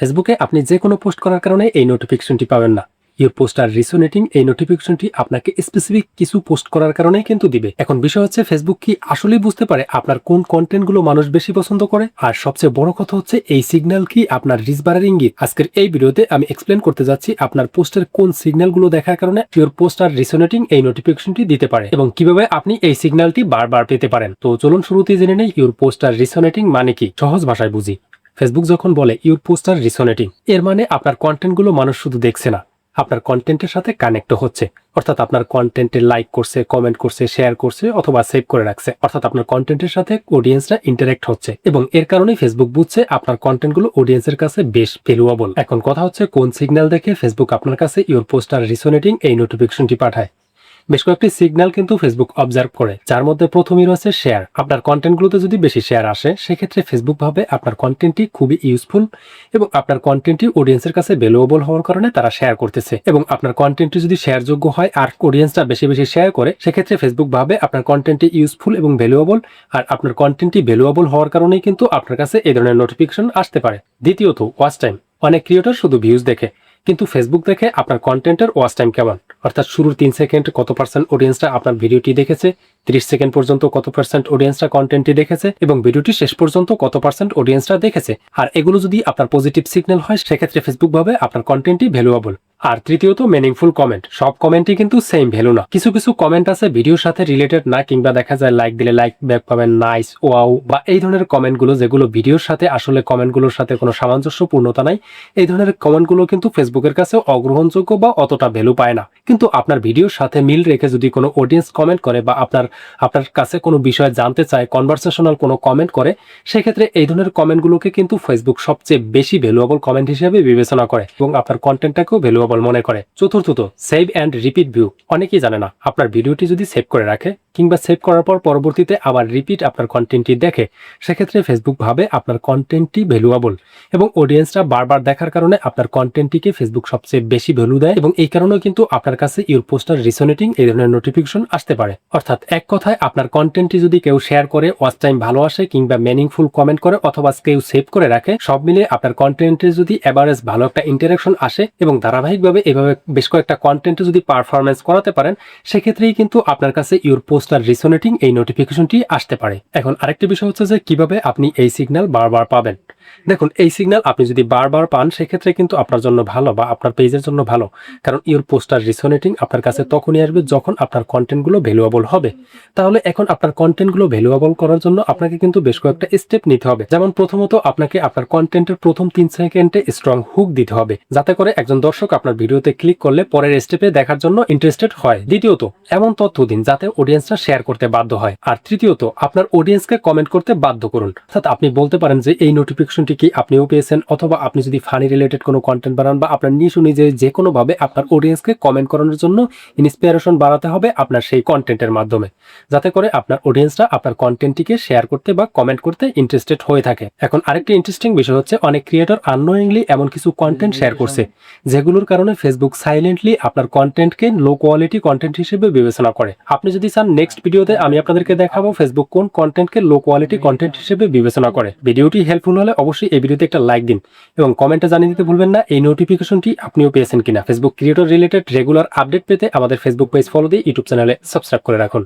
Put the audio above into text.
ফেসবুকে আপনি যে কোনো পোস্ট করার কারণে এই নোটিফিকেশনটি পাবেন না। ইউর পোস্ট আর রিসোনেটিং এই নোটিফিকেশনটি আপনাকে স্পেসিফিক কিছু পোস্ট করার কারণেই কিন্তু দিবে। এখন বিষয় হচ্ছে ফেসবুক কি আসলেই বুঝতে পারে আপনার কোন কন্টেন্টগুলো মানুষ বেশি পছন্দ করে, আর সবচেয়ে বড় কথা হচ্ছে এই সিগন্যাল কি আপনার রিচ বাড়ার ইঙ্গিত। আজকের এই ভিডিওতে আমি এক্সপ্লেন করতে যাচ্ছি আপনার পোস্টের কোন সিগন্যালগুলো দেখার কারণে ইউর পোস্ট আর রিসোনেটিং এই নোটিফিকেশনটি দিতে পারে এবং কিভাবে আপনি এই সিগন্যালটি বারবার পেতে পারেন। তো চলুন শুরুতেই জেনে নেই ইউর পোস্ট আর রিসোনেটিং মানে কি, সহজ ভাষায় বুঝি। ফেসবুক যখন বলে ইউর পোস্ট আর রিসোনেটিং, এর মানে আপনার কন্টেন্টগুলো মানুষ শুধু দেখছে না, আপনার কন্টেন্টের সাথে কানেক্ট হচ্ছে। অর্থাৎ আপনার কন্টেন্টে লাইক করছে, কমেন্ট করছে, শেয়ার করছে অথবা সেভ করে রাখছে। অর্থাৎ আপনার কন্টেন্টের সাথে অডিয়েন্সরা ইন্টারেক্ট হচ্ছে এবং এর কারণেই ফেসবুক বুঝছে আপনার কন্টেন্টগুলো অডিয়েন্সের কাছে বেশ ভ্যালুয়েবল। এখন কথা হচ্ছে কোন সিগন্যাল দেখে ফেসবুক আপনার কাছে ইউর পোস্ট আর রিসোনেটিং এই নোটিফিকেশনটি পাঠায়। বেশ কয়েকটি সিগন্যাল কিন্তু ফেসবুক অবজার্ভ করে, যার মধ্যে প্রথমই রয়েছে শেয়ার। আপনার কন্টেন্টগুলোতে যদি বেশি শেয়ার আসে, সেক্ষেত্রে ফেসবুক ভাবে আপনার কন্টেন্টটি খুবই ইউজফুল এবং আপনার কন্টেন্টটি অডিয়েন্সের কাছে ভ্যালুয়েবল হওয়ার কারণে তারা শেয়ার করতেছে। এবং আপনার কন্টেন্টটি যদি শেয়ারযোগ্য হয় আর অডিয়েন্সটা বেশি বেশি শেয়ার করে, সেক্ষেত্রে ফেসবুক ভাবে আপনার কন্টেন্টটি ইউজফুল এবং ভ্যালুয়েবল, আর আপনার কন্টেন্টটি ভ্যালুয়েবল হওয়ার কারণেই কিন্তু আপনার কাছে এই ধরনের নোটিফিকেশন আসতে পারে। দ্বিতীয়ত, ওয়াচ টাইম। অনেক ক্রিয়েটর শুধু ভিউজ দেখে, কিন্তু ফেসবুক দেখে আপনার কন্টেন্টের ওয়াচ টাইম কেমন। অর্থাৎ শুরুর 3 সেকেন্ড কত পার্সেন্ট অডিয়েন্সটা আপনার ভিডিওটি দেখেছে, 30 সেকেন্ড পর্যন্ত কত পার্সেন্ট অডিয়েন্সটা কন্টেন্টটি দেখেছে এবং ভিডিওটি শেষ পর্যন্ত কত পার্সেন্ট অডিয়েন্সটা দেখেছে। আর এগুলো যদি আপনার পজিটিভ সিগন্যাল হয়, সেক্ষেত্রে ফেসবুক ভাবে আপনার কন্টেন্টটি ভ্যালুয়েবল। আর তৃতীয়ত, মিনিংফুল কমেন্ট। সব কমেন্টই কিন্তু সেম ভ্যালু না। কিছু কিছু কমেন্ট আছে ভিডিওর সাথে রিলেটেড না, কিংবা দেখা যায় লাইক দিলে লাইক ব্যাক পাবেন, নাইস, ওয়াও বা এই ধরনের কমেন্টগুলো, যেগুলো ভিডিওর সাথে আসলে কমেন্টগুলোর সাথে কোনো সামঞ্জস্যপূর্ণতা নাই। এই ধরনের কমেন্টগুলো কিন্তু ফেসবুকের কাছে অগ্রহণযোগ্য বা অতটা ভ্যালু পায় না। কিন্তু আপনার ভিডিওর সাথে মিল রেখে যদি কোনো অডিয়েন্স কমেন্ট করে বা আপনার কাছে কোনো বিষয় জানতে চায়, কনভারসেশনাল কোনো কমেন্ট করে, সেক্ষেত্রে এই ধরনের কমেন্টগুলোকে কিন্তু ফেসবুক সবচেয়ে বেশি ভ্যালুয়েবল কমেন্ট হিসেবে বিবেচনা করে এবং আপনার কন্টেন্টটাকেও ভ্যালুয়েবল মনে করে। চতুর্থত, সেভ অ্যান্ড রিপিট ভিউ। অনেকেই জানে না, আপনার ভিডিওটি যদি সেভ করে রাখে কিংবা সেভ করার পর পরবর্তীতে আবার রিপিট আপনার কন্টেন্টটি দেখে, সেক্ষেত্রে ফেসবুক ভাবে আপনার কন্টেন্টটি ভ্যালুয়েবল এবং অডিয়েন্সরা বারবার দেখার কারণে আপনার কন্টেন্টটিকে ফেসবুক সবচেয়ে বেশি ভ্যালু দেয় এবং এই কারণেও কিন্তু আপনার কাছে ইউর পোস্ট আর রিসোনেটিং এই ধরনের নোটিফিকেশন আসতে পারে। অর্থাৎ এক কথায়, আপনার কন্টেন্টটি যদি কেউ শেয়ার করে, ওয়াচ টাইম ভালো আসে কিংবা মিনিংফুল কমেন্ট করে অথবা কেউ সেভ করে রাখে, সব মিলিয়ে আপনার কন্টেন্টে যদি এভারেজ ভালো একটা ইন্টারাকশন আসে এবং ধারাবাহিকভাবে এভাবে বেশ কয়েকটা কন্টেন্টে যদি পারফরমেন্স করাতে পারেন, সেক্ষেত্রেই কিন্তু আপনার কাছে ইউর পোস্ট আর রিসোনেটিং এই নোটিফিকেশনটি আসতে পারে। এখন আরেকটি বিষয় হচ্ছে যে কিভাবে আপনি এই সিগন্যাল বারবার পাবেন। দেখুন, এই সিগন্যাল আপনি যদি বারবার পান, সেক্ষেত্রে কিন্তু আপনার জন্য ভালো বা আপনার পেজের জন্য ভালো। কারণ ইউর পোস্ট আর রিসোনেটিং আপনার কাছে তখনই আসবে যখন আপনার কন্টেন্টগুলো ভ্যালুয়েবল হবে। তাহলে এখন আপনার কন্টেন্টগুলো ভ্যালুয়েবল করার জন্য আপনাকে কিন্তু বেশ কয়েকটা স্টেপ নিতে হবে। যেমন প্রথমত, আপনাকে আপনার কন্টেন্টের প্রথম 3 সেকেন্ডে স্ট্রং হুক দিতে হবে, যাতে করে একজন দর্শক আপনার ভিডিওতে ক্লিক করলে পরের স্টেপে দেখার জন্য ইন্টারেস্টেড হয়। দ্বিতীয়ত, এমন তথ্য দিন যাতে অডিয়েন্সরা শেয়ার করতে বাধ্য হয়। আর তৃতীয়ত, আপনার অডিয়েন্সকে কমেন্ট করতে বাধ্য করুন। অর্থাৎ আপনি বলতে পারেন যে এই নোটিফিকেশনটি কি আপনিও পেয়েছেন, অথবা আপনি যদি ফানি রিলেটেড কোনো কন্টেন্ট বানান বা আপনার নিজ অনুযায়ী যে কোনো ভাবে আপনার অডিয়েন্সকে কমেন্ট করানোর জন্য ইন্সপিরেশন বাড়াতে হবে আপনার সেই কন্টেন্টের মাধ্যমে, যাতে করে আপনার অডিয়েন্সরা আপনার কন্টেন্টটিকে শেয়ার করতে বা কমেন্ট করতে ইন্টারেস্টেড হয়ে থাকে। এখন আরেকটি ইন্টারেস্টিং বিষয় হচ্ছে, অনেক ক্রিয়েটর আননোয়িংলি এমন কিছু কন্টেন্ট শেয়ার করছে যেগুলোর কারণে ফেসবুক সাইলেন্টলি আপনার কন্টেন্টকে লো কোয়ালিটি কন্টেন্ট হিসেবে বিবেচনা করে। আপনি যদি চান, নেক্সট ভিডিওতে আমি আপনাদেরকে দেখাবো ফেসবুক কোন কন্টেন্টকে লো কোয়ালিটি কন্টেন্ট হিসেবে বিবেচনা করে। ভিডিওটি হেল্পফুল হলে অবশ্যই এই ভিডিওতে একটা লাইক দিন এবং কমেন্টে জানিয়ে দিতে ভুলবেন না এই নোটিফিকেশনটি আপনিও পেয়েছেন কিনা। Facebook creator related regular update পেতে আমাদের ফেসবুক পেজ ফলো দিয়ে ইউটিউব চ্যানেলে সাবস্ক্রাইব করে রাখুন।